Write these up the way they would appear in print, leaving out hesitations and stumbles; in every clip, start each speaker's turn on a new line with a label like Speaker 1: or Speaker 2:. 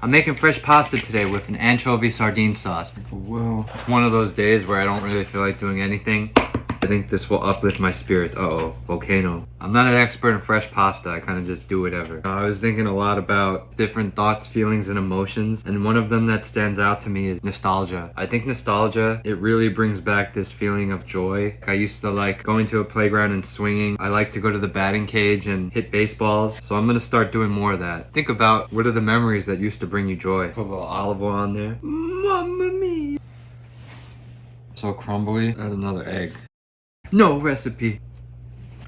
Speaker 1: I'm making fresh pasta today with an anchovy sardine sauce. Whoa. It's one of those days where I don't really feel like doing anything. I think this will uplift my spirits. Uh-oh, volcano. I'm not an expert in fresh pasta. I kind of just do whatever. I was thinking a lot about different thoughts, feelings, and emotions. And one of them that stands out to me is nostalgia. I think nostalgia, it really brings back this feeling of joy. I used to like going to a playground and swinging. I like to go to the batting cage and hit baseballs. So I'm gonna start doing more of that. Think about what are the memories that used to bring you joy. Put a little olive oil on there. Mamma mia. So crumbly. Add another egg. No recipe.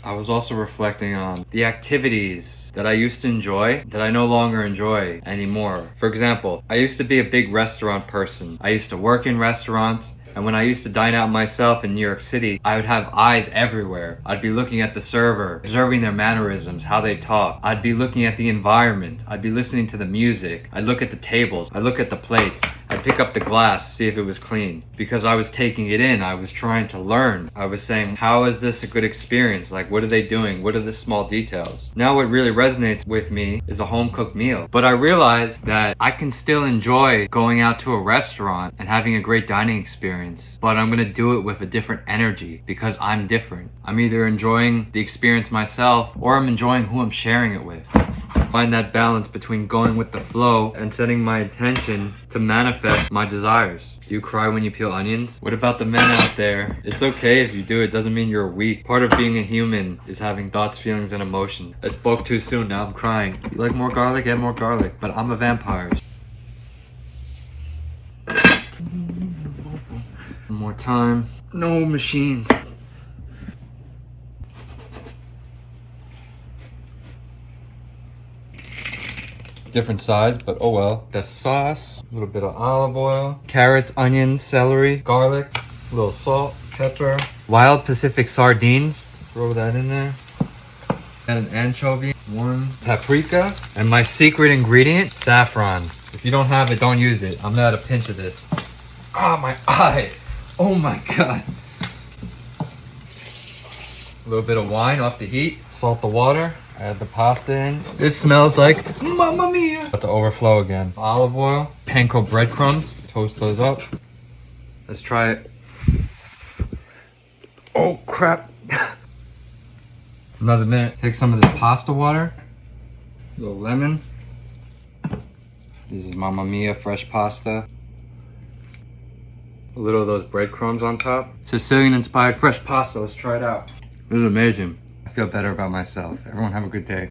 Speaker 1: I was also reflecting on the activities that I used to enjoy that I no longer enjoy anymore. For example, I used to be a big restaurant person. I used to work in restaurants, and when I used to dine out myself in New York City, I would have eyes everywhere. I'd be looking at the server, observing their mannerisms, how they talk. I'd be looking at the environment. I'd be listening to the music. I'd look at the tables. I'd look at the plates. I'd pick up the glass to see if it was clean. Because I was taking it in. I was trying to learn. I was saying, how is this a good experience? Like, what are they doing? What are the small details? Now what really resonates with me is a home-cooked meal. But I realized that I can still enjoy going out to a restaurant and having a great dining experience. But I'm gonna do it with a different energy because I'm different. I'm either enjoying the experience myself or I'm enjoying who I'm sharing it with. Find that balance between going with the flow and setting my intention to manifest my desires. Do you cry when you peel onions? What about the men out there? It's okay if you do, it doesn't mean you're weak. Part of being a human is having thoughts, feelings, and emotions. I spoke too soon, now I'm crying. You like more garlic? Add more garlic. But I'm a vampire. One more time. No machines. Different size, but oh well. The sauce, a little bit of olive oil, carrots, onions, celery, garlic, a little salt, pepper, wild Pacific sardines. Throw that in there. Add an anchovy, one paprika, and my secret ingredient, saffron. If you don't have it, don't use it. I'm gonna add a pinch of this. Ah, my eye. Oh my god. A little bit of wine off the heat. Salt the water. Add the pasta in. This smells like mamma mia. About to overflow again. Olive oil. Panko breadcrumbs. Toast those up. Let's try it. Oh crap. Another minute. Take some of this pasta water. A little lemon. This is mamma mia fresh pasta. A little of those breadcrumbs on top. Sicilian inspired fresh pasta. Let's try it out. This is amazing. I feel better about myself. Everyone have a good day.